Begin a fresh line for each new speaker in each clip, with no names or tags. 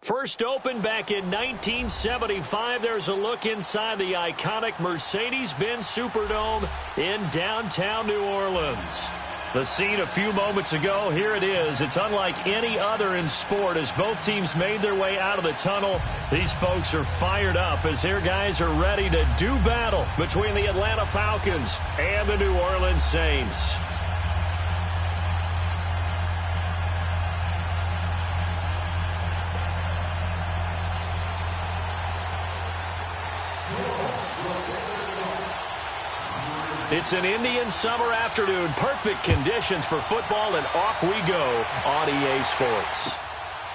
First opened back in 1975, there's a look inside the iconic Mercedes-Benz Superdome in downtown New Orleans. The scene a few moments ago, here it is. It's unlike any other in sport as both teams made their way out of the tunnel. These folks are fired up as their guys are ready to do battle between the Atlanta Falcons and the New Orleans Saints. It's an Indian summer afternoon. Perfect conditions for football, and off we go on EA Sports.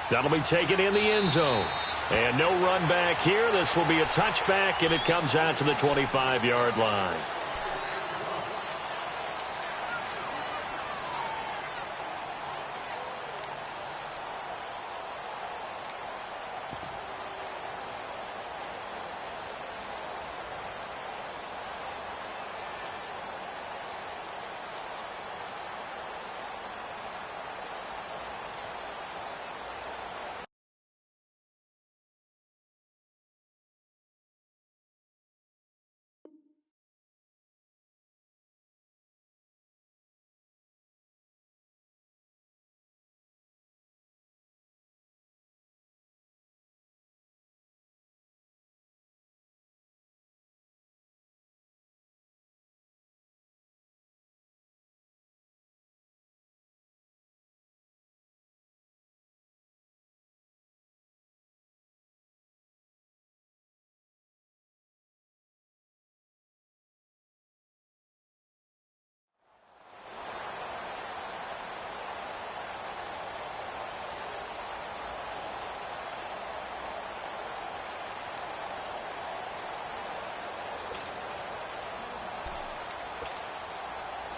That'll be taken in the end zone. And no run back here. This will be a touchback, and it comes out to the 25-yard line.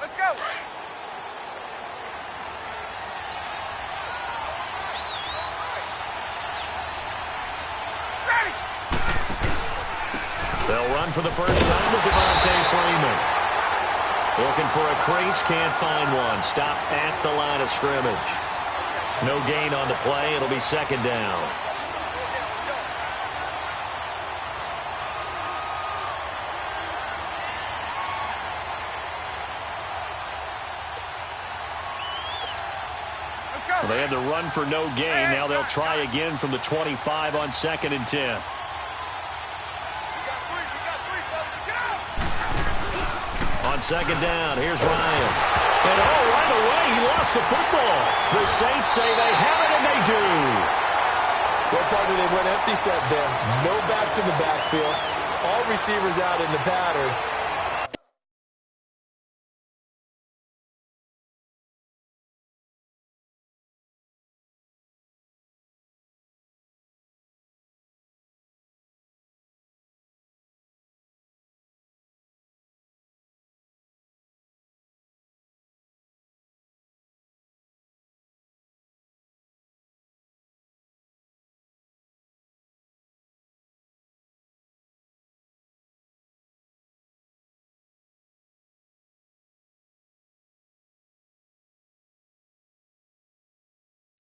Let's go! Ready!
They'll run for the first time with Devontae Freeman. Looking for a crease, can't find one. Stopped at the line of scrimmage. No gain on the play. It'll be second down. They had to run for no gain. Now they'll try again from the 25 on 2nd and 10. On 2nd down, here's Ryan. And right away, he lost the football. The Saints say they have it, and they do.
Well, partner, they went empty set there. No backs in the backfield. All receivers out in the pattern.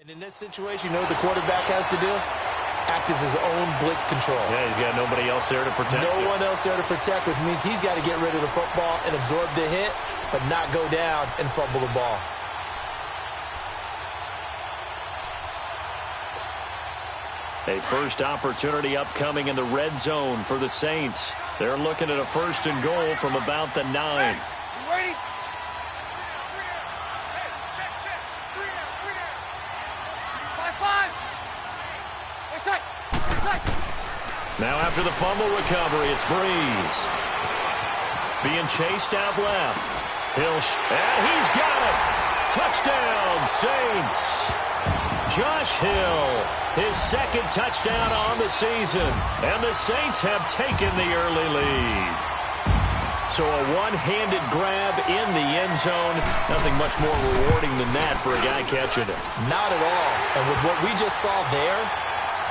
And in this situation, you know what the quarterback has to do? Act as his own blitz control.
Yeah, he's got nobody else there to protect.
No one else there to protect, which means he's got to get rid of the football and absorb the hit, but not go down and fumble the ball.
A first opportunity upcoming in the red zone for the Saints. They're looking at a 1st and goal from about the 9.
Hey, you ready?
Now after the fumble recovery, it's Breeze. Being chased out left. And he's got it. Touchdown, Saints. Josh Hill, his second touchdown on the season. And the Saints have taken the early lead. So a one-handed grab in the end zone. Nothing much more rewarding than that for a guy catching it.
Not at all. And with what we just saw there,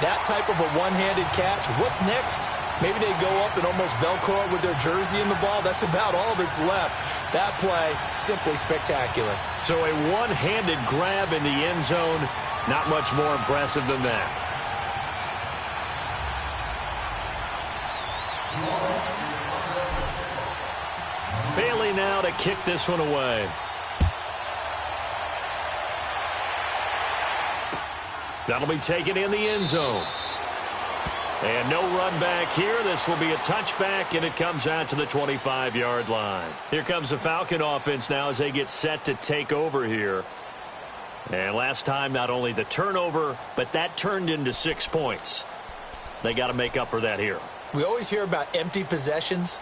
that type of a one-handed catch, what's next? Maybe they go up and almost Velcro with their jersey in the ball. That's about all that's left. That play, simply spectacular.
So a one-handed grab in the end zone, not much more impressive than that. Bailey now to kick this one away. That'll be taken in the end zone. And no run back here. This will be a touchback, and it comes out to the 25-yard line. Here comes the Falcon offense now as they get set to take over here. And last time, not only the turnover, but that turned into 6 points. They got to make up for that here.
We always hear about empty possessions,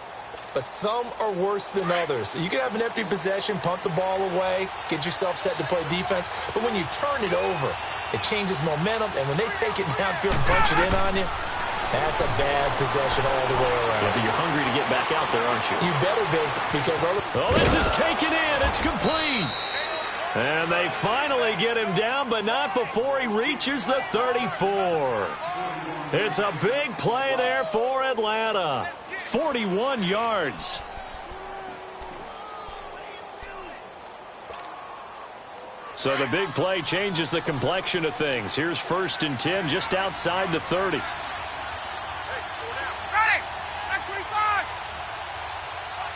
but some are worse than others. You can have an empty possession, punt the ball away, get yourself set to play defense, but when you turn it over, it changes momentum, and when they take it downfield and punch it in on you, that's a bad possession all the way around.
Yeah, but you're hungry to get back out there, aren't you?
You better be, because
oh, this is taken in. It's complete. And they finally get him down, but not before he reaches the 34. It's a big play there for Atlanta. 41 yards. So the big play changes the complexion of things. Here's 1st and 10 just outside the 30.
Ready! Back 25!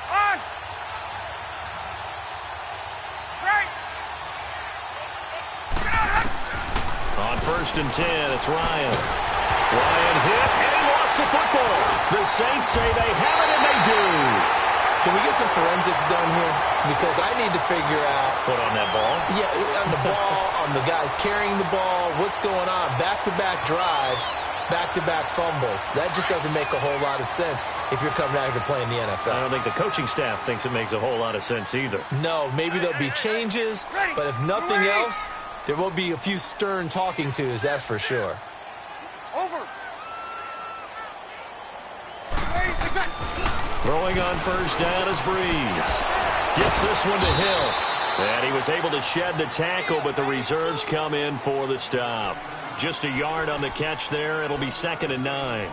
On! Right!
On 1st and 10, it's Ryan. Ryan hit, and he lost the football. The Saints say they have it, and they do.
Can we get some forensics done here? Because I need to figure out.
Put on that ball?
Yeah, on the ball, on the guys carrying the ball, what's going on? Back-to-back drives, back-to-back fumbles. That just doesn't make a whole lot of sense if you're coming out here to play in the NFL.
I don't think the coaching staff thinks it makes a whole lot of sense either.
No, maybe there'll be changes, but if nothing else, there will be a few stern talking tos, that's for sure.
Over!
Throwing on 1st down is Breeze. Gets this one to Hill. And he was able to shed the tackle, but the reserves come in for the stop. Just a yard on the catch there. It'll be 2nd and 9.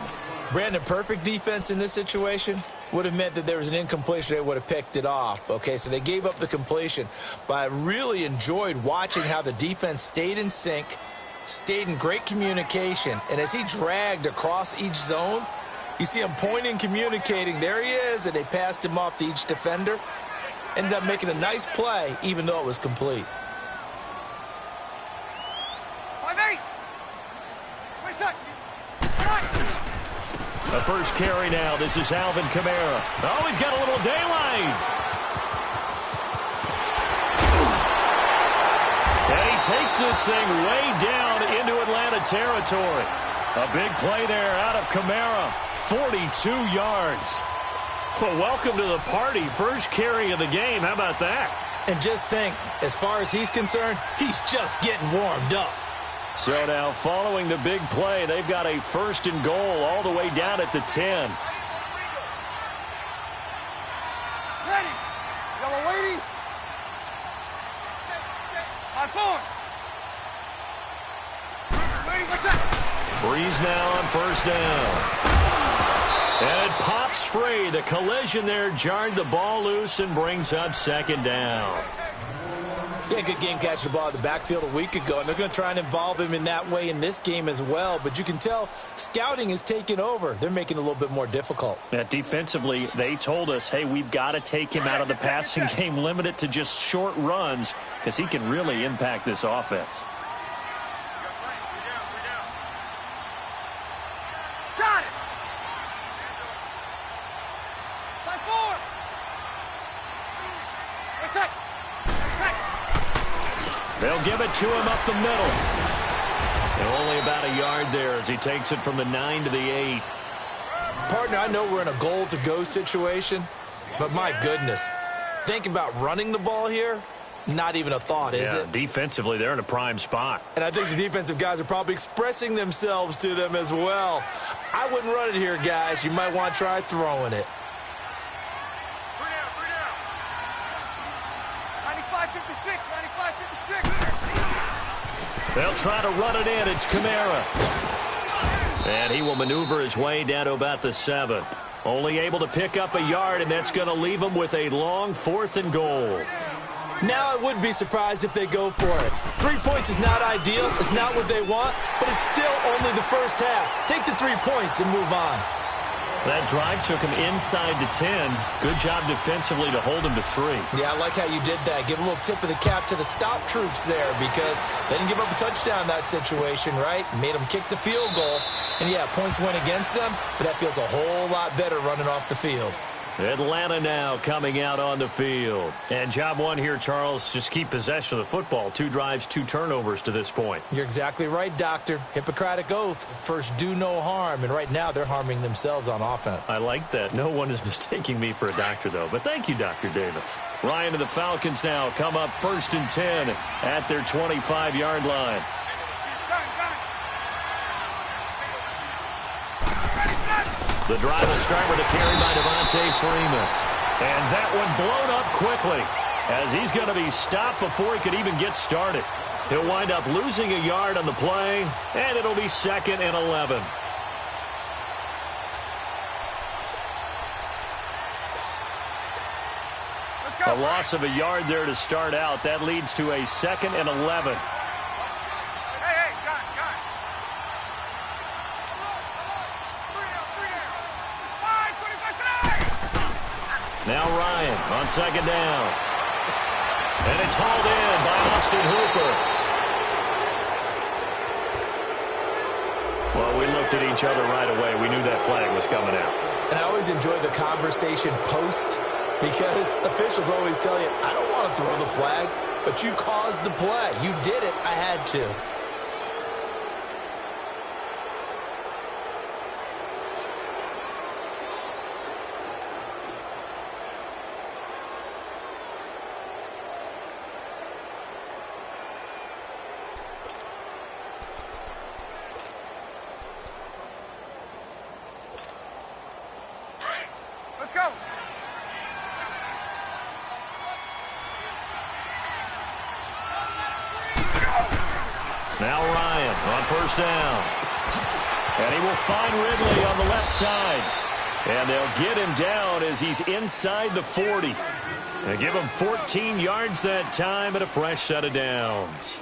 Brandon, perfect defense in this situation would have meant that there was an incompletion. They would have picked it off. Okay, so they gave up the completion. But I really enjoyed watching how the defense stayed in sync, stayed in great communication. And as he dragged across each zone, you see him pointing, communicating. There he is, and they passed him off to each defender. Ended up making a nice play, even though it was complete.
5-8! Wait a sec!
The first carry now. This is Alvin Kamara. Oh, he's got a little daylight. And he takes this thing way down into Atlanta territory. A big play there out of Kamara. 42 yards. Well, welcome to the party. First carry of the game. How about that?
And just think, as far as he's concerned, he's just getting warmed up.
So now, following the big play, they've got a 1st and goal all the way down at the 10.
Ready! Yellow lady! On 4! Waiting, what's that?
Breeze now on 1st down. And it pops free. The collision there jarred the ball loose and brings up 2nd down.
Yeah, good game catching the ball in the backfield a week ago, and they're going to try and involve him in that way in this game as well. But you can tell scouting is taking over. They're making it a little bit more difficult.
Yeah, defensively, they told us, hey, we've got to take him out of the passing game, limit it to just short runs, because he can really impact this offense.
Got it! By 4! Wait a sec!
They'll give it to him up the middle. And only about a yard there as he takes it from the 9 to the 8.
Partner, I know we're in a goal-to-go situation, but my goodness, think about running the ball here. Not even a thought, is it?
Defensively, they're in a prime spot.
And I think the defensive guys are probably expressing themselves to them as well. I wouldn't run it here, guys. You might want to try throwing it.
95-56, 95-56.
They'll try to run it in. It's Kamara. And he will maneuver his way down to about the 7. Only able to pick up a yard, and that's going to leave him with a long 4th and goal.
Now I would be surprised if they go for it. 3 points is not ideal. It's not what they want, but it's still only the first half. Take the 3 points and move on.
That drive took him inside to 10. Good job defensively to hold him to 3.
Yeah, I like how you did that. Give a little tip of the cap to the stop troops there because they didn't give up a touchdown in that situation, right? Made them kick the field goal. And, yeah, points went against them, but that feels a whole lot better running off the field.
Atlanta now coming out on the field. And job one here, Charles, just keep possession of the football. 2 drives, 2 turnovers to this point.
You're exactly right, Doctor. Hippocratic oath. First, do no harm. And right now, they're harming themselves on offense.
I like that. No one is mistaking me for a doctor, though. But thank you, Dr. Davis. Ryan and the Falcons now come up 1st and 10 at their 25-yard line. The drive will start with a carry by Devontae Freeman. And that one blown up quickly as he's going to be stopped before he could even get started. He'll wind up losing a yard on the play, and it'll be 2nd and 11. A loss of a yard there to start out. That leads to a 2nd and 11. Now Ryan on 2nd down. And it's hauled in by Austin Hooper. Well, we looked at each other right away. We knew that flag was coming out.
And I always enjoy the conversation post because officials always tell you, I don't want to throw the flag, but you caused the play. You did it. I had to.
Let's go.
Now Ryan on 1st down. And he will find Ridley on the left side. And they'll get him down as he's inside the 40. They give him 14 yards that time and a fresh set of downs.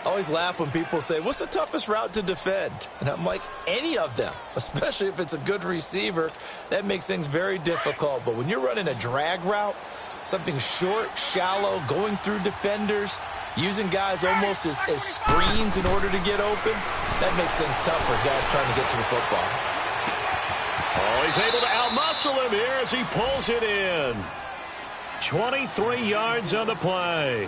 I always laugh when people say, what's the toughest route to defend? And I'm like, any of them, especially if it's a good receiver. That makes things very difficult. But when you're running a drag route, something short, shallow, going through defenders, using guys almost as screens in order to get open, that makes things tough for guys trying to get to the football.
Oh, he's able to outmuscle him here as he pulls it in. 23 yards on the play.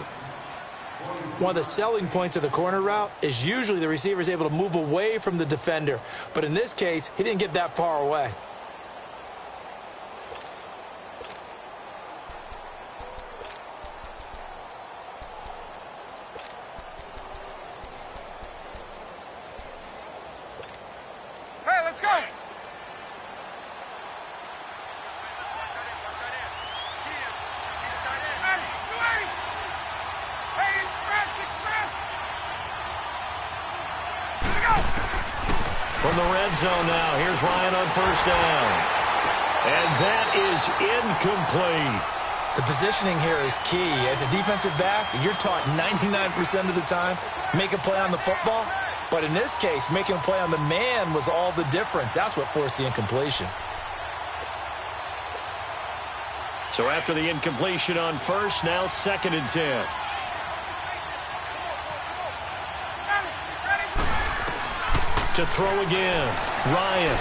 One of the selling points of the corner route is usually the receiver is able to move away from the defender. But in this case, he didn't get that far away.
Hey, let's go.
From the red zone now, here's Ryan on 1st down. And that is incomplete.
The positioning here is key. As a defensive back, you're taught 99% of the time, make a play on the football. But in this case, making a play on the man was all the difference. That's what forced the incompletion.
So after the incompletion on 1st, now 2nd and 10. To throw again, Ryan.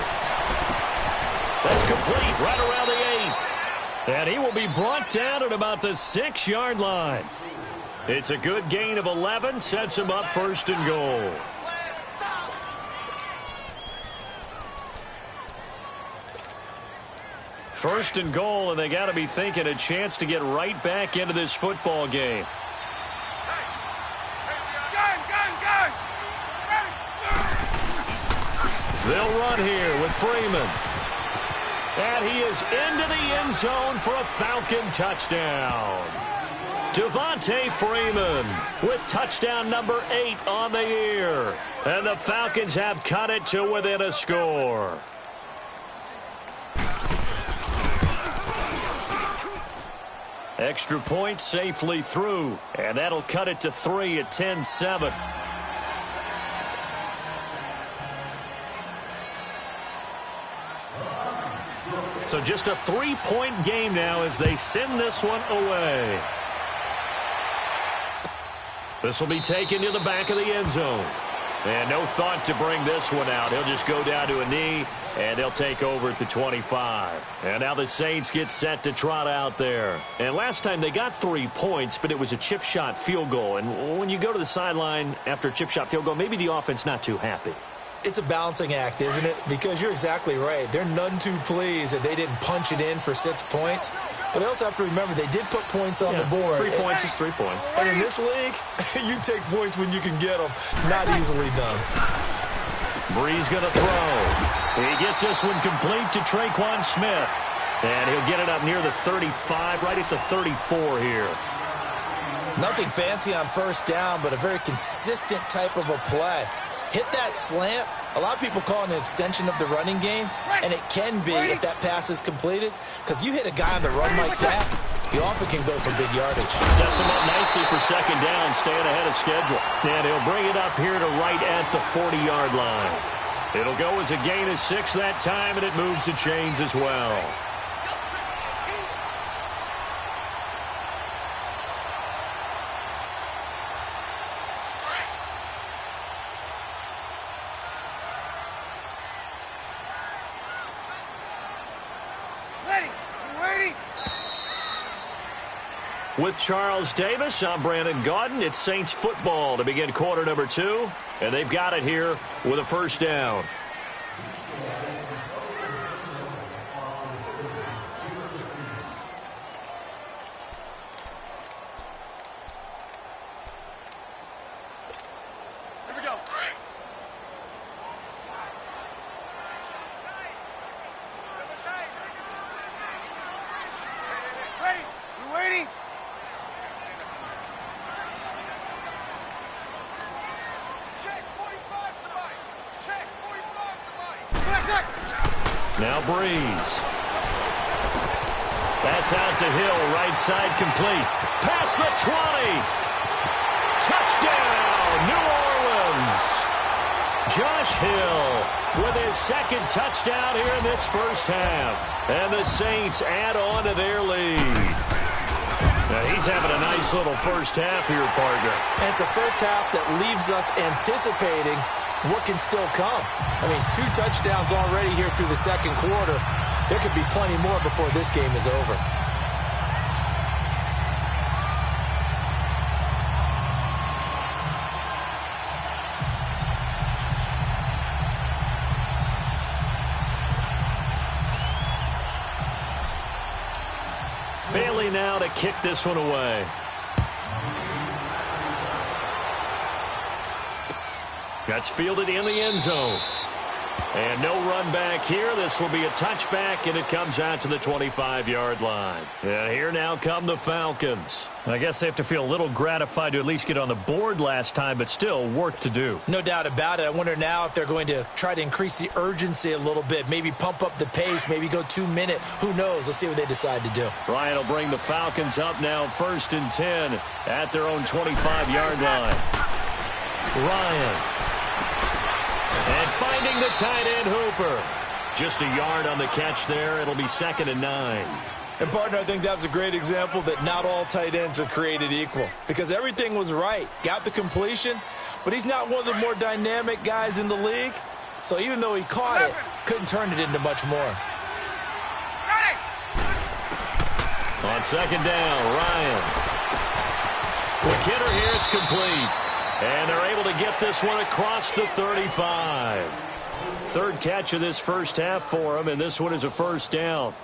That's complete right around the 8. And he will be brought down at about the 6-yard line. It's a good gain of 11, sets him up 1st and goal. First and goal, and they got to be thinking a chance to get right back into this football game. They'll run here with Freeman. And he is into the end zone for a Falcon touchdown. Devontae Freeman with touchdown number 8 on the year. And the Falcons have cut it to within a score. Extra point safely through. And that'll cut it to 3 at 10-7. So just a 3-point game now as they send this one away. This will be taken to the back of the end zone. And no thought to bring this one out. He'll just go down to a knee, and they'll take over at the 25. And now the Saints get set to trot out there. And last time they got 3 points, but it was a chip shot field goal. And when you go to the sideline after a chip shot field goal, maybe the offense not too happy.
It's a balancing act, isn't it? Because you're exactly right. They're none too pleased that they didn't punch it in for 6 points. But they also have to remember they did put points on the board.
3 points is 3 points.
And in this league, you take points when you can get them. Not easily done.
Bree's going to throw. He gets this one complete to Traquan Smith. And he'll get it up near the 35, right at the 34 here.
Nothing fancy on first down, but a very consistent type of a play. Hit that slant. A lot of people call it an extension of the running game, and it can be if that pass is completed, because you hit a guy on the run like that, he often can go for big yardage.
Sets him up nicely for second down, staying ahead of schedule. And he'll bring it up here to right at the 40-yard line. It'll go as a gain of 6 that time, and it moves the chains as well. With Charles Davis, I'm Brandon Gaudin. It's Saints football to begin quarter number 2. And they've got it here with a first down.
Here we go. Ready? You waiting?
Now Breeze. That's out to Hill, right side complete. Past the 20. Touchdown, New Orleans. Josh Hill with his second touchdown here in this first half. And the Saints add on to their lead. Now he's having a nice little first half here, partner.
And it's a first half that leaves us anticipating what can still come. I mean, 2 touchdowns already here through the second quarter. There could be plenty more before this game is over.
Bailey now to kick this one away. That's fielded in the end zone. And no run back here. This will be a touchback, and it comes out to the 25-yard line. And here now come the Falcons. I guess they have to feel a little gratified to at least get on the board last time, but still work to do.
No doubt about it. I wonder now if they're going to try to increase the urgency a little bit, maybe pump up the pace, maybe go 2-minute. Who knows? Let's see what they decide to do.
Ryan will bring the Falcons up now, 1st and 10 at their own 25-yard line. Ryan. And finding the tight end, Hooper. Just a yard on the catch there. It'll be 2nd and 9.
And, partner, I think that was a great example that not all tight ends are created equal, because everything was right. Got the completion, but he's not one of the more dynamic guys in the league. So even though he caught it, couldn't turn it into much more.
On 2nd down, Ryan. The hitter here, it's complete. And they're able to get this one across the 35. 3rd catch of this first half for him, and this one is a first down.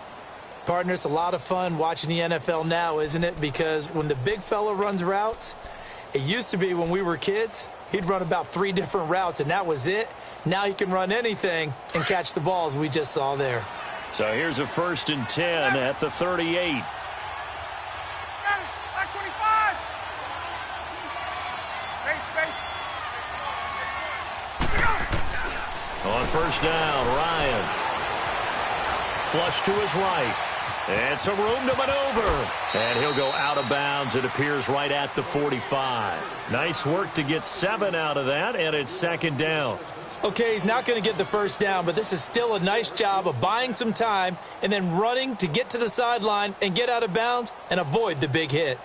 Partner, it's a lot of fun watching the NFL now, isn't it? Because when the big fella runs routes, it used to be when we were kids, he'd run about 3 different routes, and that was it. Now he can run anything and catch the balls we just saw there.
So here's a 1st and 10 at the 38. On 1st down, Ryan. Flush to his right. And some room to maneuver. And he'll go out of bounds. It appears right at the 45. Nice work to get 7 out of that, and it's 2nd down.
Okay, he's not going to get the 1st down, but this is still a nice job of buying some time and then running to get to the sideline and get out of bounds and avoid the big hit.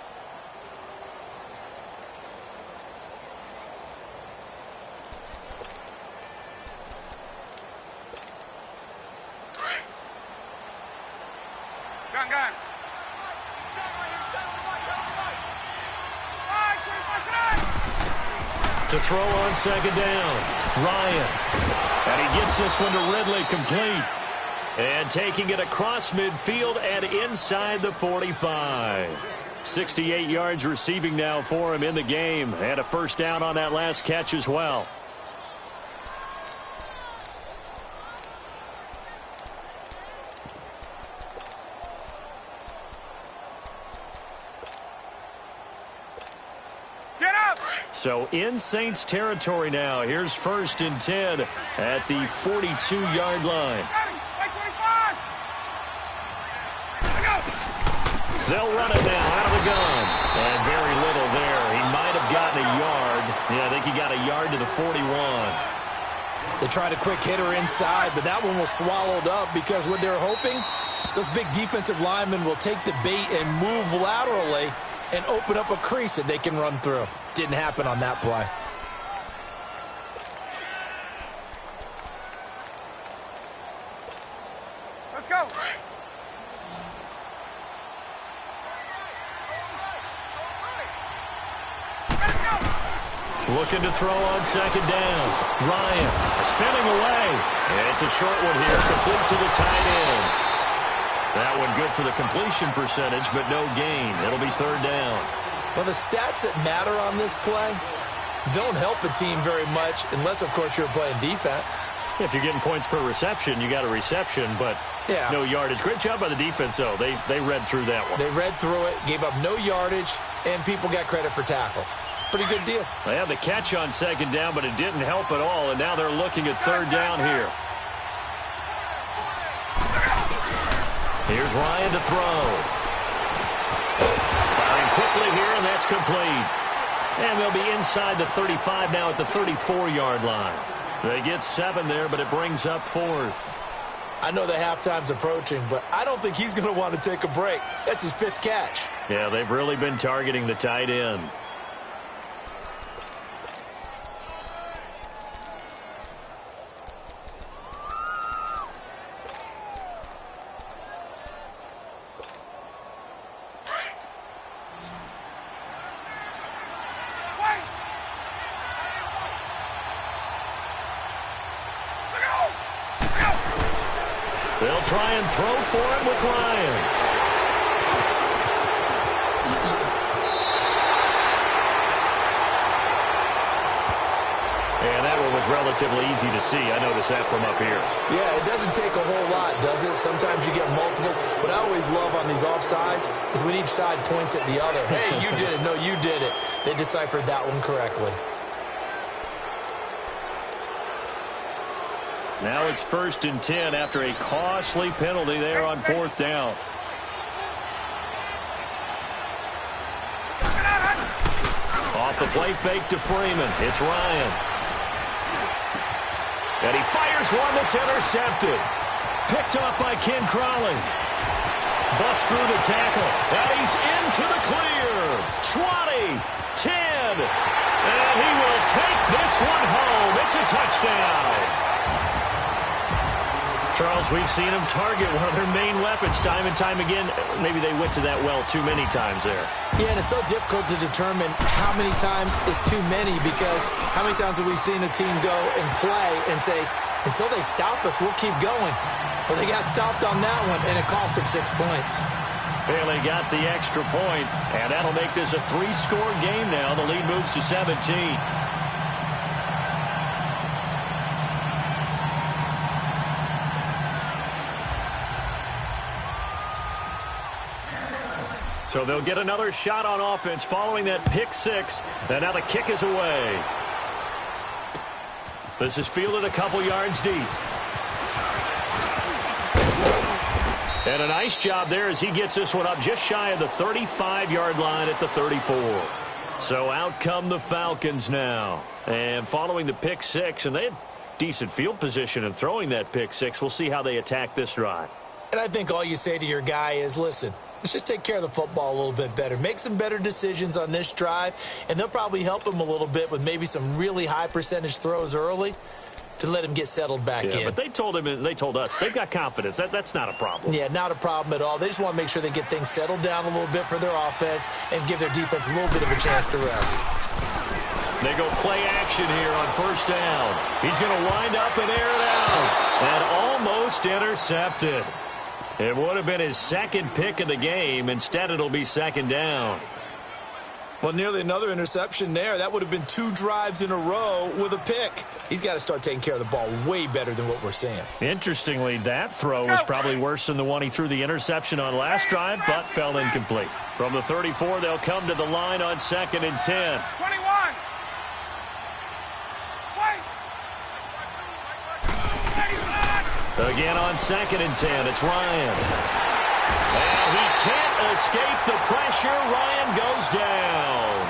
Gun.
To throw on 2nd down, Ryan. And he gets this one to Ridley complete. And taking it across midfield and inside the 45. 68 yards receiving now for him in the game. And a 1st down on that last catch as well. So in Saints territory now. Here's 1st and 10 at the 42-yard line. They'll run it now out of the gun. And very little there. He might have gotten a yard. Yeah, I think he got a yard to the 41.
They tried a quick hitter inside, but that one was swallowed up because what they're hoping, those big defensive linemen will take the bait and move laterally and open up a crease that they can run through. Didn't happen on that play.
Let's go.
Looking to throw on 2nd down. Ryan spinning away. And it's a short one here, complete to the tight end. That one good for the completion percentage, but no gain. It'll be 3rd down.
Well, the stats that matter on this play don't help a team very much unless, of course, you're playing defense.
If you're getting points per reception, you got a reception, but no yardage. Great job by the defense, though. They read through that one.
They read through it, gave up no yardage, and people got credit for tackles. Pretty good deal.
They had the catch on 2nd down, but it didn't help at all, and now they're looking at 3rd down here. Here's Ryan to throw. Firing quickly here, and that's complete. And they'll be inside the 35 now at the 34-yard line. They get 7 there, but it brings up 4th.
I know the halftime's approaching, but I don't think he's going to want to take a break. That's his 5th catch.
Yeah, they've really been targeting the tight end. They'll try and throw for it with Ryan. And that one was relatively easy to see. I noticed that from up here.
Yeah, it doesn't take a whole lot, does it? Sometimes you get multiples. What I always love on these offsides is when each side points at the other. Hey, you did it. No, you did it. They deciphered that one correctly.
Now it's 1st and 10 after a costly penalty there on 4th down. Off the play fake to Freeman. It's Ryan. And he fires one that's intercepted. Picked off by Ken Crawley. Busts through the tackle. And he's into the clear. 20, 10. And he will take this one home. It's a touchdown. Charles, we've seen them target one of their main weapons time and time again. Maybe they went to that well too many times there.
Yeah, and it's so difficult to determine how many times is too many because how many times have we seen a team go and play and say, Until they stop us, we'll keep going. But they got stopped on that one, and it cost them 6 points.
Bailey got the extra point, and that'll make this a 3-score game now. The lead moves to 17. So they'll get another shot on offense following that pick six, and now the kick is away. This is fielded a couple yards deep. And a nice job there as he gets this one up just shy of the 35-yard line at the 34. So out come the Falcons now. And following the pick six, and they had decent field position in throwing that pick six. We'll see how they attack this drive.
And I think all you say to your guy is, listen, let's just take care of the football a little bit better. Make some better decisions on this drive, and they'll probably help him a little bit with maybe some really high percentage throws early to let him get settled back in.
But they told him, and they told us, they've got confidence. That's not a problem.
Yeah, not a problem at all. They just want to make sure they get things settled down a little bit for their offense and give their defense a little bit of a chance to rest.
They go play action here on first down. He's going to wind up and air it out. And almost intercepted. It would have been his second pick of the game. Instead, it'll be second down.
Well, nearly another interception there. That would have been 2 drives in a row with a pick. He's got to start taking care of the ball way better than what we're seeing.
Interestingly, that throw was probably worse than the one he threw the interception on last drive, but fell incomplete. From the 34, they'll come to the line on 2nd and 10.
21.
Again on 2nd and 10, it's Ryan. And he can't escape the pressure. Ryan goes down.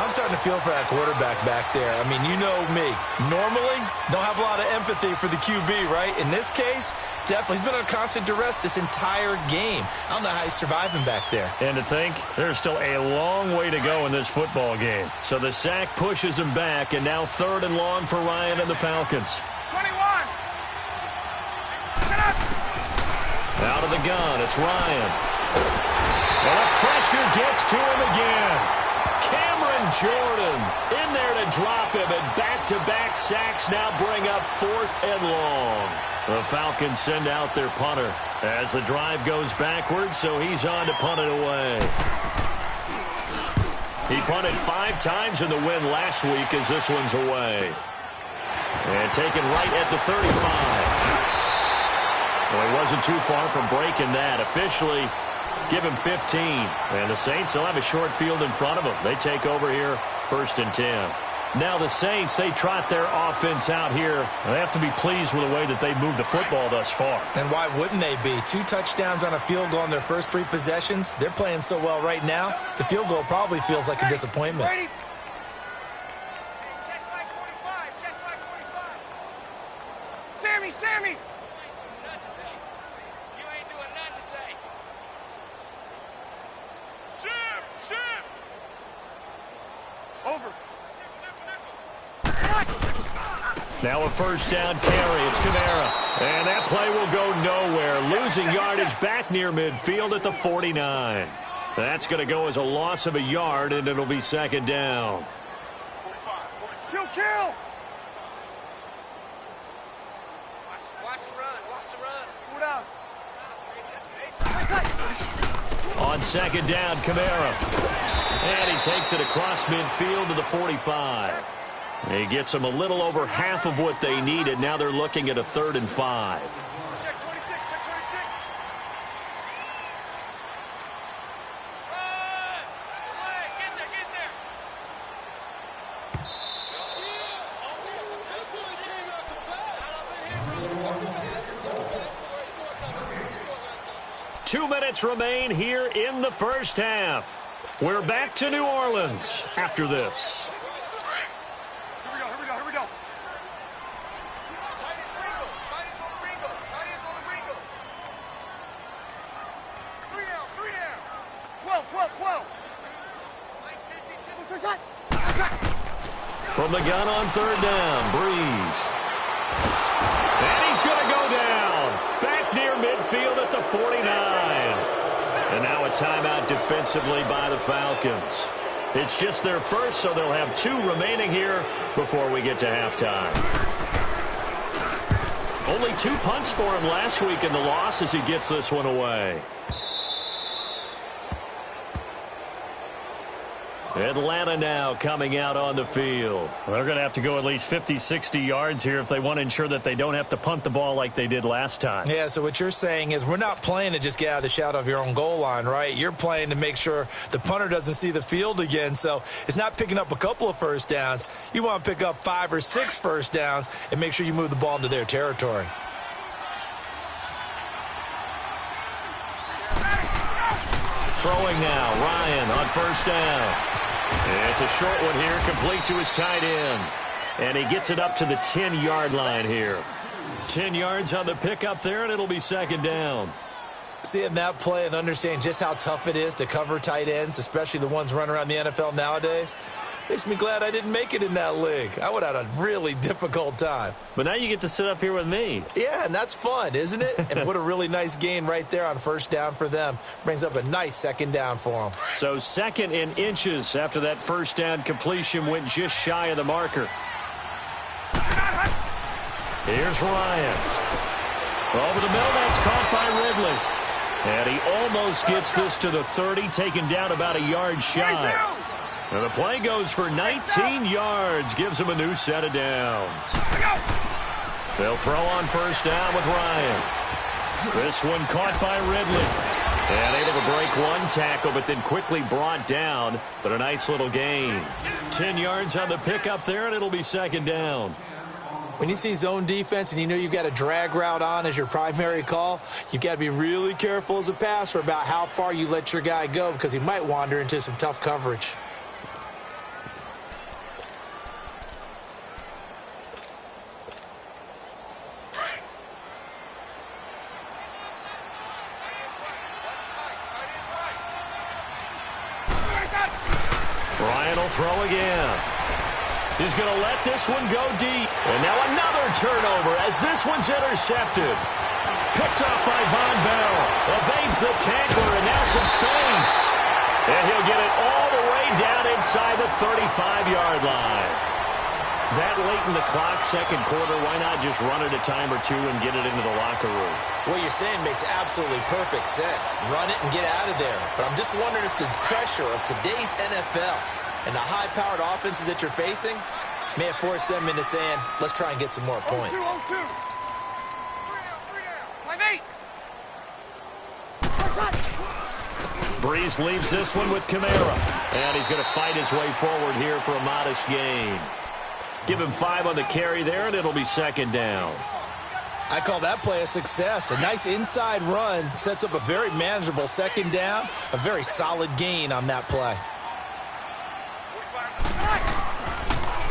I'm starting to feel for that quarterback back there. I mean, you know me. Normally, don't have a lot of empathy for the QB, right? In this case, definitely. He's been on constant duress this entire game. I don't know how he's surviving back there.
And to think, there's still a long way to go in this football game. So the sack pushes him back, and now 3rd and long for Ryan and the Falcons.
21.
Out of the gun, it's Ryan. And the pressure gets to him again. Cameron Jordan in there to drop him, and back-to-back sacks now bring up 4th and long. The Falcons send out their punter as the drive goes backwards, so he's on to punt it away. He punted 5 times in the win last week as this one's away. And taken right at the 35. Well, he wasn't too far from breaking that. Officially, give him 15. And the Saints, they'll have a short field in front of them. They take over here, 1st and 10. Now the Saints, they trot their offense out here. They have to be pleased with the way that they moved the football thus far.
And why wouldn't they be? 2 touchdowns on a field goal in their first 3 possessions. They're playing so well right now, the field goal probably feels like a disappointment.
Ready? Check flag 45. Check flag 45. Sammy. You ain't doing nothing today. Ship. Over.
Now a first down carry. It's Kamara. And that play will go nowhere. Losing yardage back near midfield at the 49. That's going to go as a loss of a yard, and it'll be 2nd down.
Kill. Watch the run. Pull down.
On 2nd down, Kamara. And he takes it across midfield to the 45. He gets them a little over half of what they needed. Now they're looking at a 3rd and 5.
Check 26. Get there.
2 minutes remain here in the first half. We're back to New Orleans after this.
Here we go. Tight ends on the Ringo. 3 down. 12.
From the gun on 3rd down, Breeze. And he's going to go down. Back near midfield at the 49. And now a timeout defensively by the Falcons. It's just their first, so they'll have 2 remaining here before we get to halftime. Only 2 punts for him last week in the loss as he gets this one away. Atlanta now coming out on the field.
Well, they're going to have to go at least 50, 60 yards here if they want to ensure that they don't have to punt the ball like they did last time.
Yeah, so what you're saying is we're not playing to just get out of the shadow of your own goal line, right? You're playing to make sure the punter doesn't see the field again. So it's not picking up a couple of first downs. You want to pick up 5 or 6 first downs and make sure you move the ball into their territory.
Throwing now, Ryan on first down. It's a short one here, complete to his tight end. And he gets it up to the 10-yard line here. 10 yards on the pickup there, and it'll be second down.
Seeing that play and understanding just how tough it is to cover tight ends, especially the ones running around the NFL nowadays, makes me glad I didn't make it in that league. I would have had a really difficult time.
But now you get to sit up here with me.
Yeah, and that's fun, isn't it? And what a really nice gain right there on first down for them. Brings up a nice second down for them.
So second in inches after that first down completion went just shy of the marker. Here's Ryan. Over the middle, that's caught by Ridley. And he almost gets this to the 30, taken down about a yard shy. And the play goes for 19 yards, gives him a new set of downs. They'll throw on first down with Ryan. This one caught by Ridley. And able to break one tackle, but then quickly brought down. But a nice little gain. 10 yards on the pickup there, and it'll be second down.
When you see zone defense and you know you've got a drag route on as your primary call, you've got to be really careful as a passer about how far you let your guy go because he might wander into some tough coverage.
Ryan will throw again. He's going to let this one go deep. And now another turnover as this one's intercepted. Picked off by Von Bell. Evades the tackler and now some space. And he'll get it all the way down inside the 35-yard line. That late in the clock, second quarter, why not just run it a time or two and get it into the locker room?
What you're saying makes absolutely perfect sense. Run it and get out of there. But I'm just wondering if the pressure of today's NFL and the high-powered offenses that you're facing may have forced them into saying, let's try and get some more points.
3 down. 5-8.
Breeze leaves this one with Kamara. And he's going to fight his way forward here for a modest gain. Give him 5 on the carry there, and it'll be second down.
I call that play a success. A nice inside run sets up a very manageable second down, a very solid gain on that play.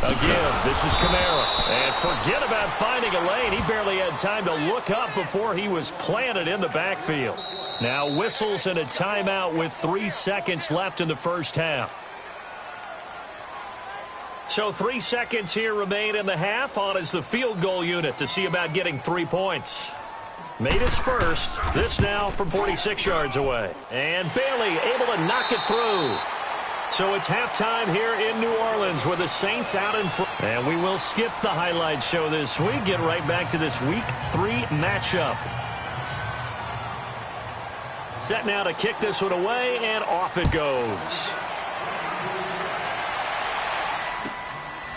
Again, this is Kamara. And forget about finding a lane. He barely had time to look up before he was planted in the backfield. Now whistles and a timeout with 3 seconds left in the first half. So 3 seconds here remain in the half. On is the field goal unit to see about getting 3 points. Made his first. This now from 46 yards away. And Bailey able to knock it through. So it's halftime here in New Orleans with the Saints out in front. And we will skip the highlight show this week. Get right back to this Week 3 matchup. Set now to kick this one away, and off it goes.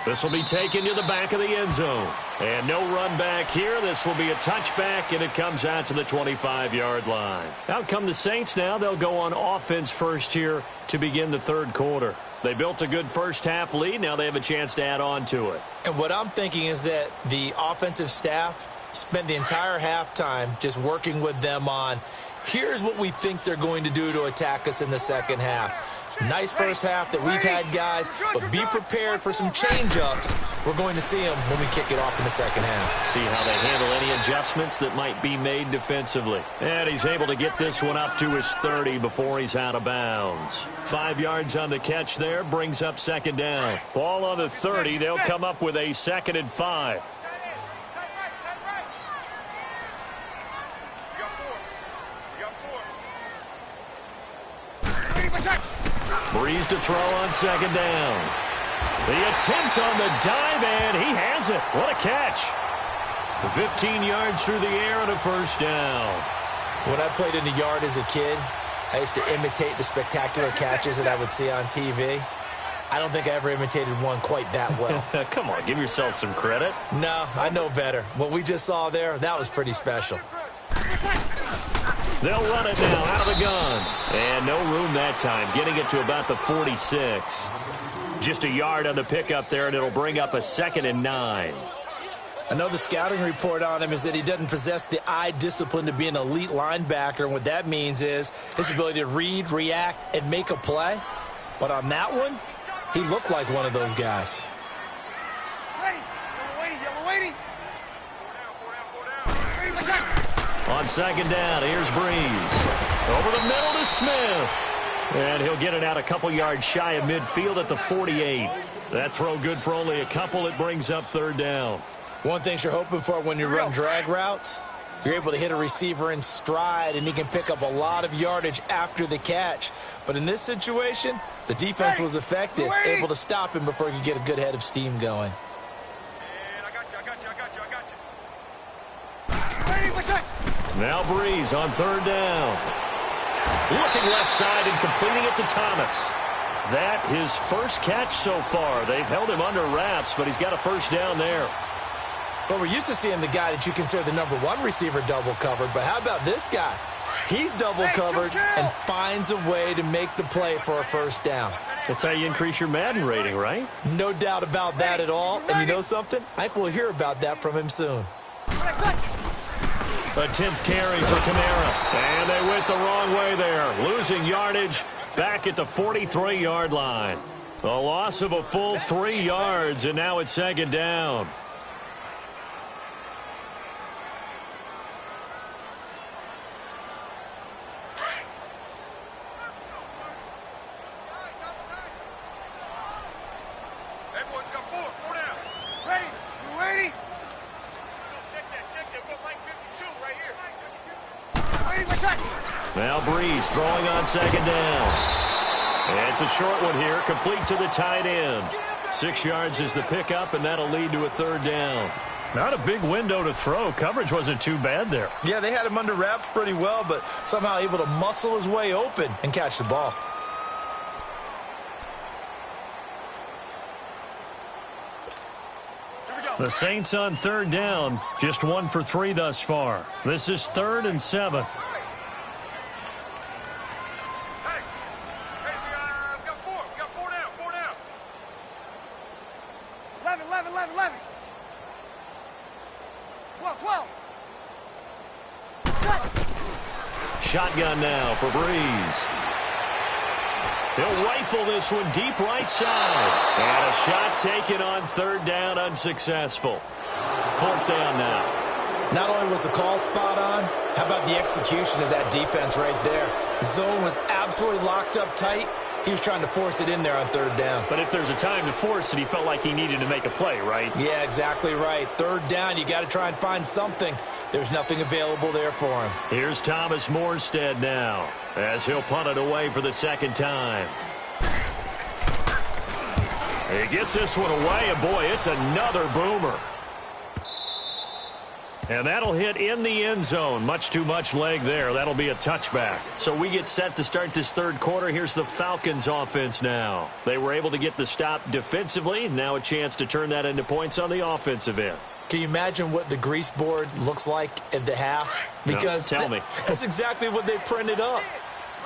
This will be taken to the back of the end zone. And no run back here. This will be a touchback, and it comes out to the 25-yard line. Out come the Saints now. They'll go on offense first here to begin the third quarter. They built a good first-half lead. Now they have a chance to add on to it.
And what I'm thinking is that the offensive staff spent the entire halftime just working with them on, here's what we think they're going to do to attack us in the second half. Nice first half that we've had, guys, but be prepared for some change-ups. We're going to see them when we kick it off in the second half.
See how they handle any adjustments that might be made defensively. And he's able to get this one up to his 30 before he's out of bounds. 5 yards on the catch there, brings up second down. Ball on the 30. They'll come up with a 2nd and 5. Breeze to throw on second down. The attempt on the dive, and he has it. What a catch. 15 yards through the air and a first down.
When I played in the yard as a kid, I used to imitate the spectacular catches that I would see on TV. I don't think I ever imitated one quite that well.
Come on, give yourself some credit.
No, I know better. What we just saw there, that was pretty special.
They'll run it now out of the gun. And no room that time, getting it to about the 46. Just a yard on the pickup there, and it'll bring up a 2nd and 9.
I know the scouting report on him is that he doesn't possess the eye discipline to be an elite linebacker, and what that means is his ability to read, react, and make a play. But on that one, he looked like one of those guys.
On 2nd down, here's Breeze. Over the middle to Smith. And he'll get it out a couple yards shy of midfield at the 48. That throw good for only a couple. It brings up 3rd down.
One thing you're hoping for when you run drag routes, you're able to hit a receiver in stride, and he can pick up a lot of yardage after the catch. But in this situation, the defense was effective, able to stop him before he could get a good head of steam going.
Now Breeze on 3rd down. Looking left side and completing it to Thomas. That his first catch so far. They've held him under wraps, but he's got a first down there.
Well, we're used to seeing the guy that you consider the #1 receiver double covered, but how about this guy? He's double covered and finds a way to make the play for a first down.
That's how you increase your Madden rating, right?
No doubt about that at all. And you know something? I think we'll hear about that from him soon.
A 10th carry for Kamara. And they went the wrong way there. Losing yardage back at the 43-yard line. A loss of a full 3 yards, and now it's 2nd down. Now Breeze throwing on 2nd down. And it's a short one here, complete to the tight end. 6 yards is the pickup, and that'll lead to a 3rd down. Not a big window to throw. Coverage wasn't too bad there.
Yeah, they had him under wraps pretty well, but somehow able to muscle his way open and catch the ball.
The Saints on 3rd down, just 1 for 3 thus far. This is 3rd and 7. Shotgun now for Breeze. He'll rifle this one deep right side. And a shot taken on 3rd down, unsuccessful. 4th down now.
Not only was the call spot on, how about the execution of that defense right there? The zone was absolutely locked up tight. He was trying to force it in there on 3rd down.
But if there's a time to force it, he felt like he needed to make a play, right?
Yeah, exactly right. 3rd down, you got to try and find something. There's nothing available there for him.
Here's Thomas Morstead now, as he'll punt it away for the 2nd time. He gets this one away, and boy, it's another boomer. And that'll hit in the end zone. Much too much leg there. That'll be a touchback. So we get set to start this 3rd quarter. Here's the Falcons offense now. They were able to get the stop defensively. Now a chance to turn that into points on the offensive end.
Can you imagine what the grease board looks like at the half? Because
no, tell me.
That's exactly what they printed up.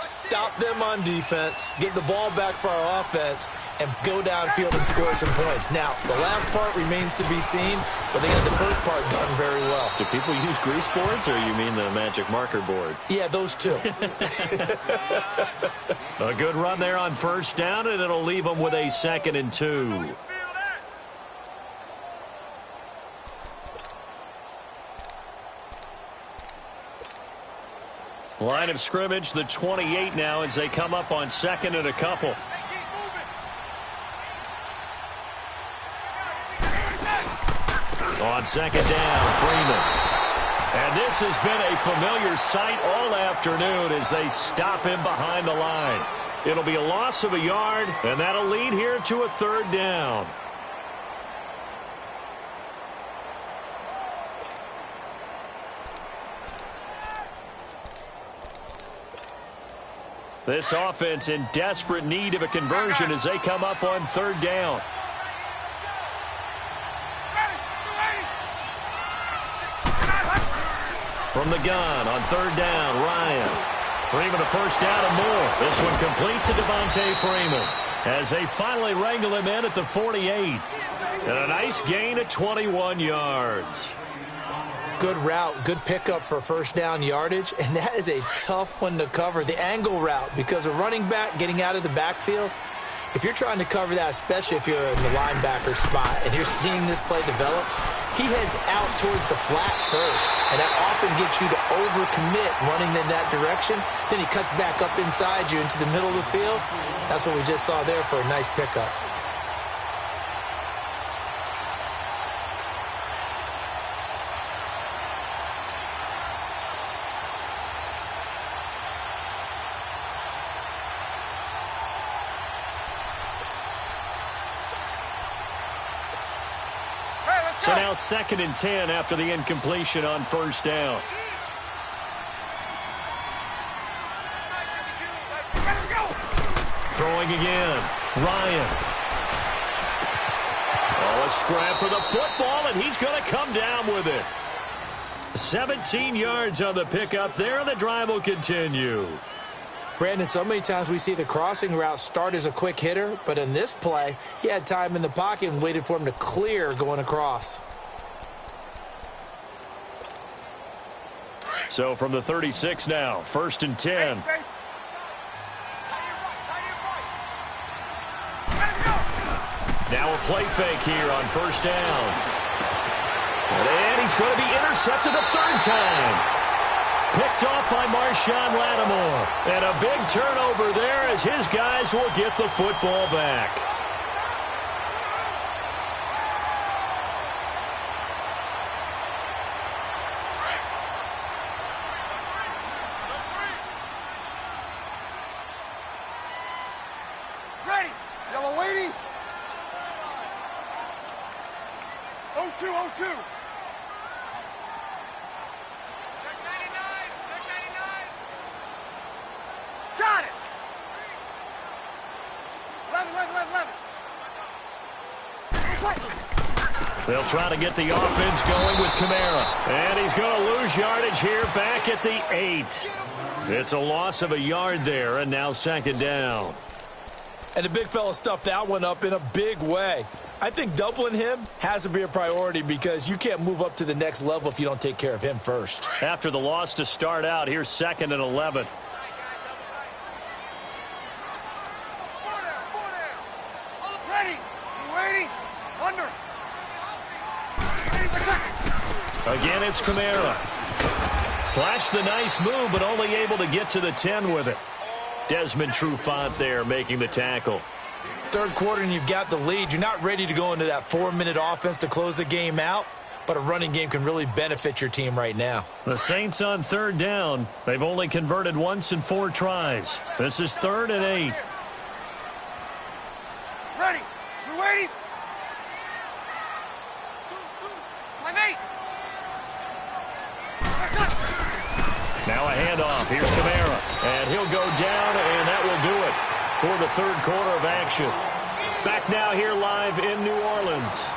Stop them on defense, get the ball back for our offense, and go downfield and score some points. Now, the last part remains to be seen, but they got the first part done very well.
Do people use grease boards, or you mean the magic marker boards?
Yeah, those two.
A good run there on 1st down, and it'll leave them with a 2nd and 2. Line of scrimmage, the 28 now as they come up on 2nd and a couple. On 2nd down, Freeman. And this has been a familiar sight all afternoon as they stop him behind the line. It'll be a loss of a yard, and that'll lead here to a 3rd down. This offense in desperate need of a conversion as they come up on third down. From the gun on third down, Ryan. Freeman a first down and more. This one complete to Devontae Freeman as they finally wrangle him in at the 48. And a nice gain of 21 yards.
Good route, good pickup for first down yardage, and that is a tough one to cover, the angle route, because a running back getting out of the backfield, if you're trying to cover that, especially if you're in the linebacker spot and you're seeing this play develop, he heads out towards the flat first, and that often gets you to overcommit running in that direction. Then he cuts back up inside you into the middle of the field. That's what we just saw there for a nice pickup.
So now 2nd and 10 after the incompletion on first down. Throwing again. Ryan. Oh, a scrap for the football, and he's going to come down with it. 17 yards on the pickup there, and the drive will continue.
Brandon, so many times we see the crossing route start as a quick hitter, but in this play, he had time in the pocket and waited for him to clear going across.
So from the 36 now, 1st and 10. Now a play fake here on first down. And he's going to be intercepted a third time. Picked off by Marshawn Lattimore. And a big turnover there as his guys will get the football back.
Ready, yellow lady. 0-2-0-2. Got it! 11.
They'll try to get the offense going with Kamara. And he's going to lose yardage here back at the 8. It's a loss of a yard there, and now 2nd down.
And the big fella stuffed that one up in a big way. I think doubling him has to be a priority because you can't move up to the next level if you don't take care of him first.
After the loss to start out, here's 2nd and 11. Again, it's Kamara. Flashed the nice move, but only able to get to the 10 with it. Desmond Trufant there making the tackle.
Third quarter and you've got the lead. You're not ready to go into that 4-minute offense to close the game out, but a running game can really benefit your team right now.
The Saints on third down. They've only converted once in 4 tries. This is 3rd and 8.
Ready. We're waiting. My mate.
Now a handoff. Here's Kamara. And he'll go down, and that will do it for the third quarter of action. Back now here live in New Orleans.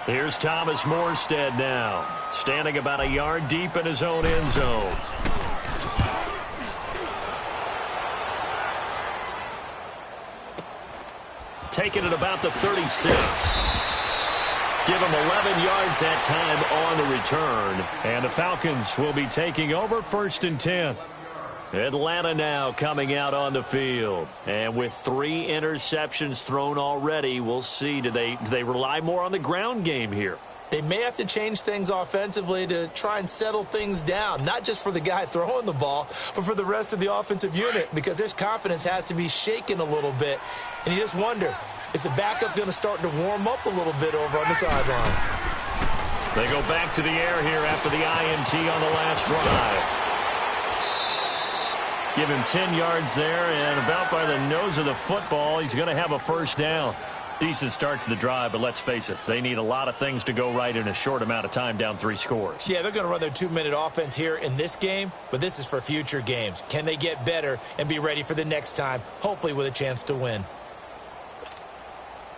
Here's Thomas Morstead now, standing about a yard deep in his own end zone. Taking it about the 36. Give him 11 yards that time on the return. And the Falcons will be taking over 1st and 10. Atlanta now coming out on the field. And with 3 interceptions thrown already, we'll see. Do they rely more on the ground game here?
They may have to change things offensively to try and settle things down, not just for the guy throwing the ball, but for the rest of the offensive unit, because their confidence has to be shaken a little bit. And you just wonder, is the backup going to start to warm up a little bit over on the sideline?
They go back to the air here after the INT on the last drive. Give him 10 yards there, and about by the nose of the football, he's going to have a first down.
Decent start to the drive, but let's face it, they need a lot of things to go right in a short amount of time down 3 scores.
Yeah, they're going to run their 2-minute offense here in this game, but this is for future games. Can they get better and be ready for the next time, hopefully with a chance to win?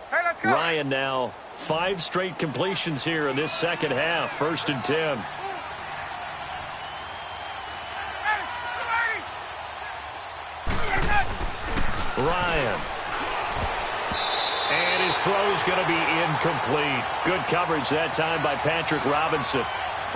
Hey, let's go.
Ryan now, 5 straight completions here in this second half. 1st and 10. Ryan. And his throw's going to be incomplete. Good coverage that time by Patrick Robinson.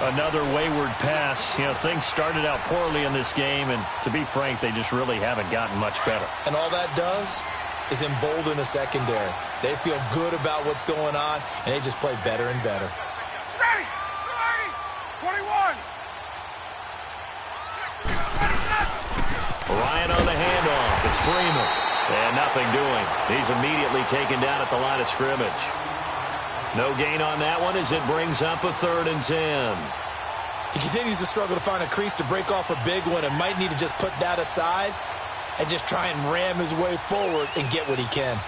Another wayward pass. You know, things started out poorly in this game, and to be frank, they just really haven't gotten much better.
And all that does is embolden a secondary. They feel good about what's going on, and they just play better and better.
Ready. 21.
Ryan on the handoff. It's Freeman. And nothing doing. He's immediately taken down at the line of scrimmage. No gain on that one as it brings up a 3rd and 10.
He continues to struggle to find a crease to break off a big one and might need to just put that aside and just try and ram his way forward and get what he can.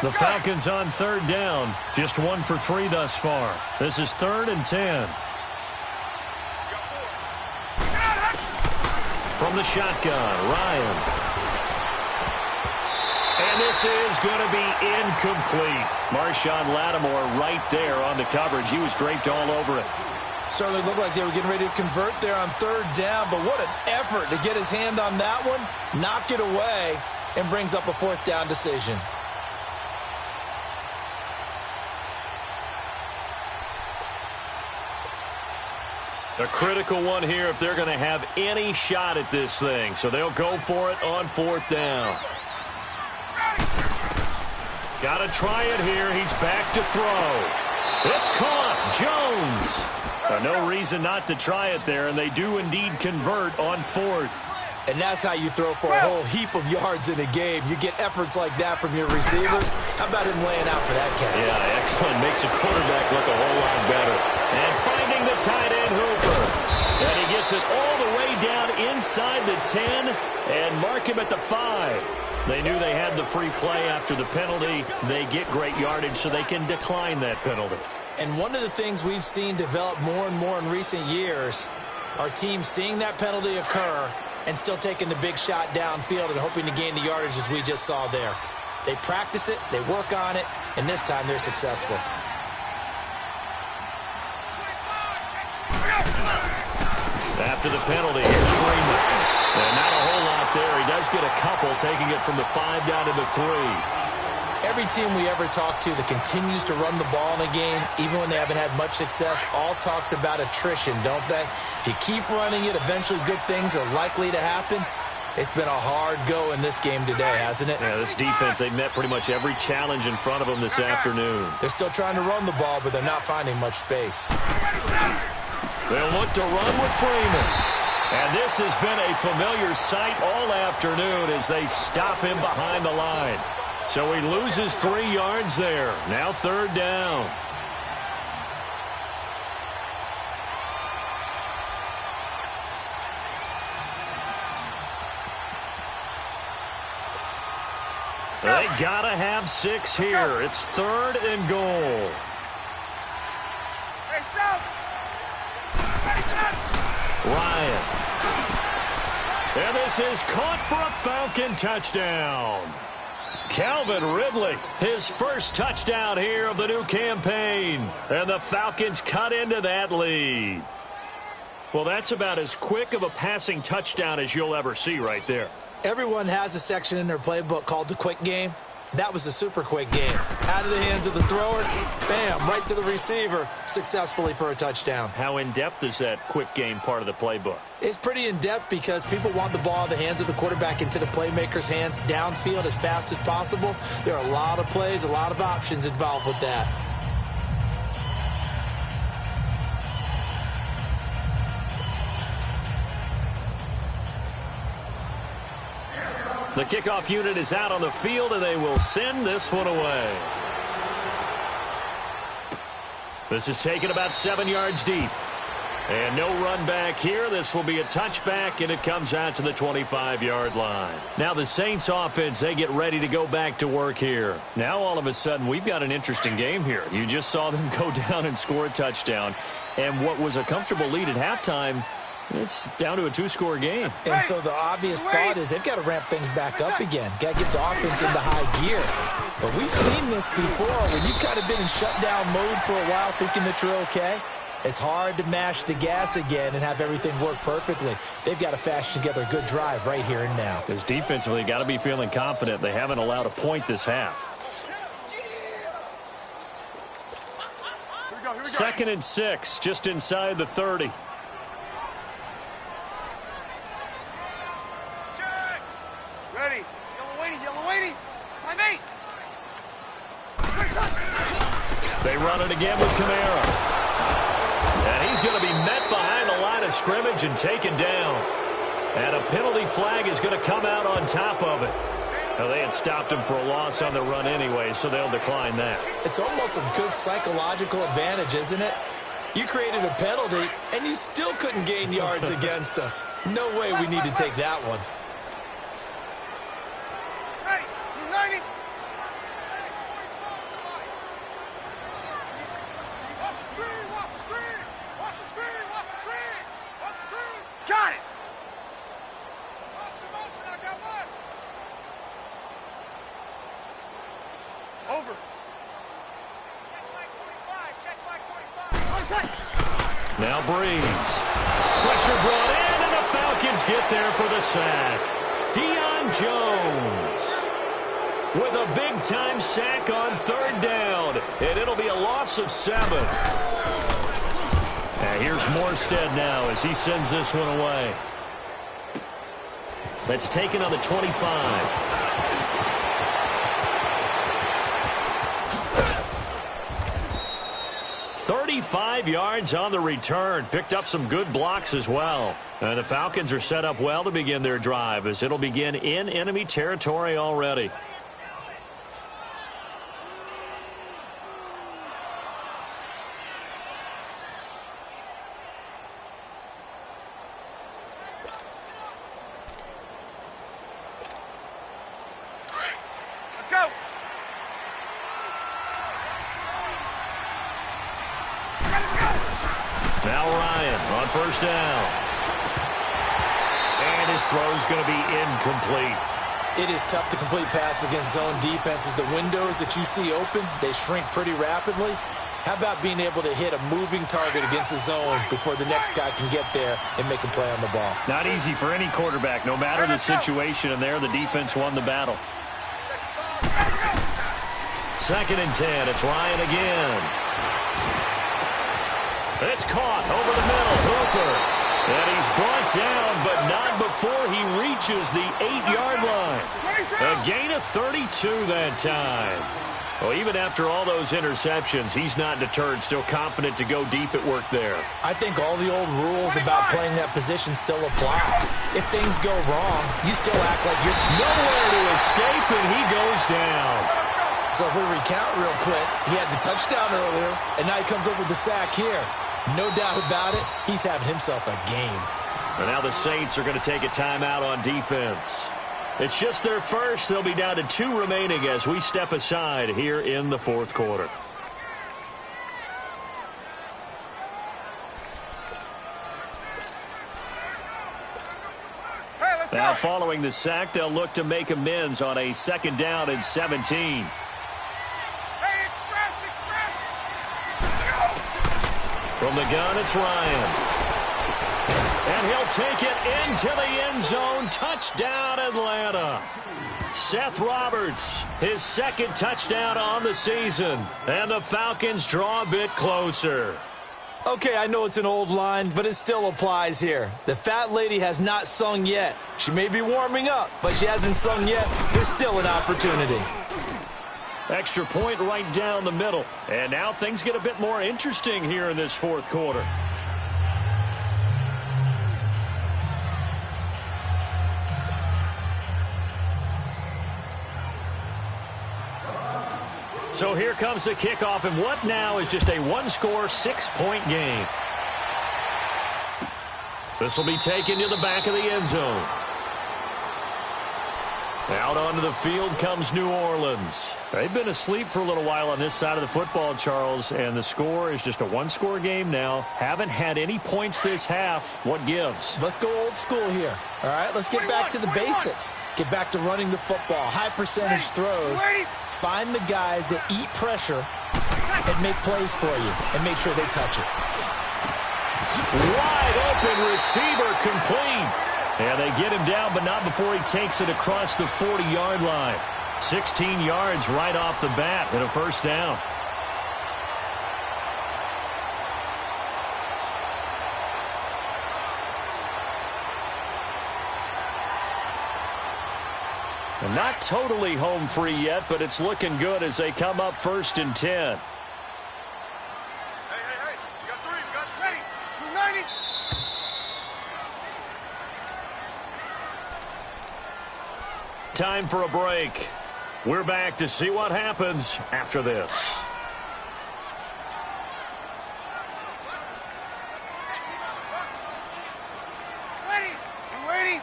The Falcons on 3rd down. Just 1 for 3 thus far. This is 3rd and 10.
From the shotgun, Ryan. And this is going to be incomplete. Marshawn Lattimore right there on the coverage. He was draped all over it.
Certainly looked like they were getting ready to convert there on 3rd down, but what an effort to get his hand on that one, knock it away, and brings up a 4th down decision.
A critical one here if they're going to have any shot at this thing. So they'll go for it on 4th down. Got to try it here. He's back to throw. It's caught. Jones.
No reason not to try it there, and they do indeed convert on 4th.
And that's how you throw for a whole heap of yards in a game. You get efforts like that from your receivers. How about him laying out for that catch?
Yeah, excellent. Makes the quarterback look a whole lot better. And finding the tight end Hooper. And he gets it all the way down inside the 10 and mark him at the 5. They knew they had the free play after the penalty. They get great yardage so they can decline that penalty.
And one of the things we've seen develop more and more in recent years are teams seeing that penalty occur and still taking the big shot downfield and hoping to gain the yardage as we just saw there. They practice it, they work on it, and this time they're successful.
After the penalty, here's Freeman. And not a whole lot there. He does get a couple, taking it from the 5 down to the 3.
Every team we ever talk to that continues to run the ball in a game, even when they haven't had much success, all talks about attrition, don't they? If you keep running it, eventually good things are likely to happen. It's been a hard go in this game today, hasn't it?
Yeah, this defense, they met pretty much every challenge in front of them this afternoon.
They're still trying to run the ball, but they're not finding much space.
They'll look to run with Freeman. And this has been a familiar sight all afternoon as they stop him behind the line. So he loses 3 yards there. Now 3rd down. They gotta have 6 here. It's 3rd and goal.
Hey, South.
Ryan. And this is caught for a Falcon touchdown. Calvin Ridley, his first touchdown here of the new campaign. And the Falcons cut into that lead. Well, that's about as quick of a passing touchdown as you'll ever see right there.
Everyone has a section in their playbook called the quick game. That was a super quick game. Out of the hands of the thrower, bam, right to the receiver, successfully for a touchdown.
How in-depth is that quick game part of the playbook?
It's pretty in-depth because people want the ball in the hands of the quarterback into the playmaker's hands downfield as fast as possible. There are a lot of plays, a lot of options involved with that.
The kickoff unit is out on the field, and they will send this one away. This is taken about 7 yards deep. And no run back here. This will be a touchback, and it comes out to the 25-yard line. Now the Saints offense, they get ready to go back to work here. Now all of a sudden, we've got an interesting game here. You just saw them go down and score a touchdown. And what was a comfortable lead at halftime, it's down to a two-score game.
And so the obvious thought is they've got to ramp things back up again. Got to get the offense into high gear. But we've seen this before when you've kind of been in shutdown mode for a while thinking that you're okay. It's hard to mash the gas again and have everything work perfectly. They've got to fashion together a good drive right here and now.
Because defensively, got to be feeling confident. They haven't allowed a point this half.
Here we go.
2nd and 6, just inside the 30.
Ready. Yellow weighty. My mate.
They run it again with Kamara. And he's going to be met behind the line of scrimmage and taken down. And a penalty flag is going to come out on top of it. Now, they had stopped him for a loss on the run anyway, so they'll decline that.
It's almost a good psychological advantage, isn't it? You created a penalty, and you still couldn't gain yards against us. No way we need to take that one.
Ready. 90. Got it! Motion, I got one! Over. Check my 45.
Now Breeze. Pressure brought in, and the Falcons get there for the sack. Deion Jones with a big-time sack on 3rd down, and it'll be a loss of 7. Here's Morstead now as he sends this one away. That's taken on the 25. 35 yards on the return. Picked up some good blocks as well. And the Falcons are set up well to begin their drive as it'll begin in enemy territory already.
Go!
Now Ryan on 1st down. And his throw's going to be incomplete.
It is tough to complete passes against zone defenses. The windows that you see open, they shrink pretty rapidly. How about being able to hit a moving target against a zone before the next guy can get there and make a play on the ball?
Not easy for any quarterback, no matter the situation. And there, the defense won the battle. 2nd and 10. It's Ryan again. It's caught over the middle. Hooper. And he's brought down, but not before he reaches the 8-yard line. A gain of 32 that time. Well, even after all those interceptions, he's not deterred, still confident to go deep at work there.
I think all the old rules about playing that position still apply. If things go wrong, you still act like you're
nowhere to escape, and he goes down.
So if we recount real quick, he had the touchdown earlier, and now he comes up with the sack here. No doubt about it, he's having himself a game.
And now the Saints are going to take a timeout on defense. It's just their first. They'll be down to 2 remaining as we step aside here in the 4th quarter.
Hey, let's
Now
go.
following the sack, they'll look to make amends on a 2nd down and 17.
Hey, express.
From the gun, it's Ryan. And he'll take it into the end zone. Touchdown, Atlanta. Seth Roberts, his 2nd touchdown on the season. And the Falcons draw a bit closer.
Okay, I know it's an old line, but it still applies here. The fat lady has not sung yet. She may be warming up, but she hasn't sung yet. There's still an opportunity.
Extra point right down the middle. And now things get a bit more interesting here in this 4th quarter. So here comes the kickoff, and what now is just a 1-score, 6-point game. This will be taken to the back of the end zone. Out onto the field comes New Orleans. They've been asleep for a little while on this side of the football, Charles, and the score is just a one-score game now. Haven't had any points this half. What gives?
Let's go old school here. All right, let's get back to the basics. Get back to running the football, high percentage throws. Find the guys that eat pressure and make plays for you and make sure they touch it.
Wide open receiver complete. And they get him down, but not before he takes it across the 40-yard line. 16 yards right off the bat and a first down. And not totally home free yet, but it's looking good as they come up 1st and 10.
Hey, we got 3, we got ready. 290.
Time for a break. We're back to see what happens after this.
Ready. You waiting?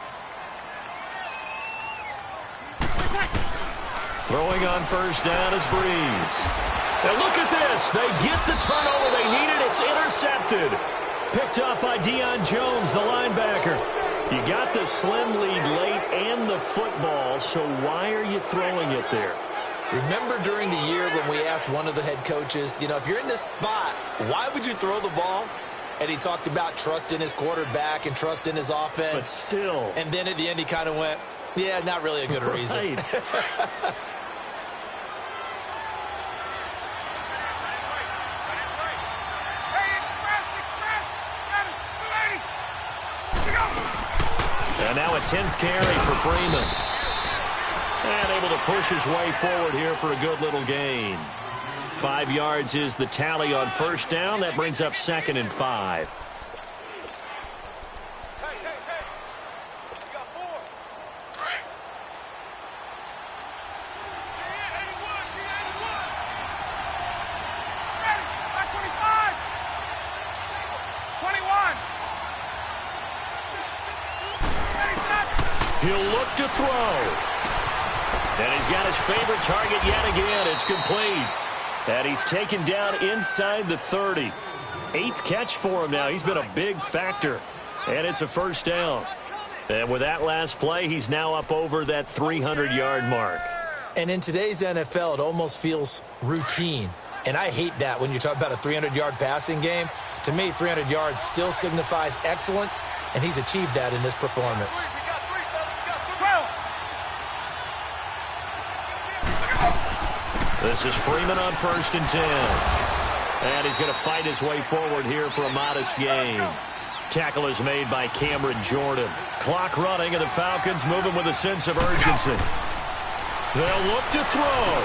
Throwing on first down is Breeze. Now look at this. They get the turnover they needed. It's intercepted. Picked up by Deion Jones, the linebacker. You got the slim lead late and the football, so why are you throwing it there?
Remember during the year when we asked one of the head coaches, if you're in this spot, why would you throw the ball? And he talked about trust in his quarterback and trust in his offense.
But still.
And then at the end he kind of went, yeah, not really a good reason.
Hey, express. Got it. 280. Go.
And now a 10th carry for Freeman. And able to push his way forward here for a good little gain. 5 yards is the tally on first down. That brings up 2nd and 5.
Hey. We got 4. Ready. Back 25. 21. Ready, set.
He'll look to throw. And he's got his favorite target yet again. It's complete. And he's taken down inside the 30. 8th catch for him now. He's been a big factor. And it's a first down. And with that last play, he's now up over that 300-yard mark.
And in today's NFL, it almost feels routine. And I hate that when you talk about a 300-yard passing game. To me, 300 yards still signifies excellence, and he's achieved that in this performance.
We got 3, fellas. We got 3.
This is Freeman on 1st and 10. And he's going to fight his way forward here for a modest gain. Tackle is made by Cameron Jordan. Clock running, and the Falcons moving with a sense of urgency. They'll look to throw.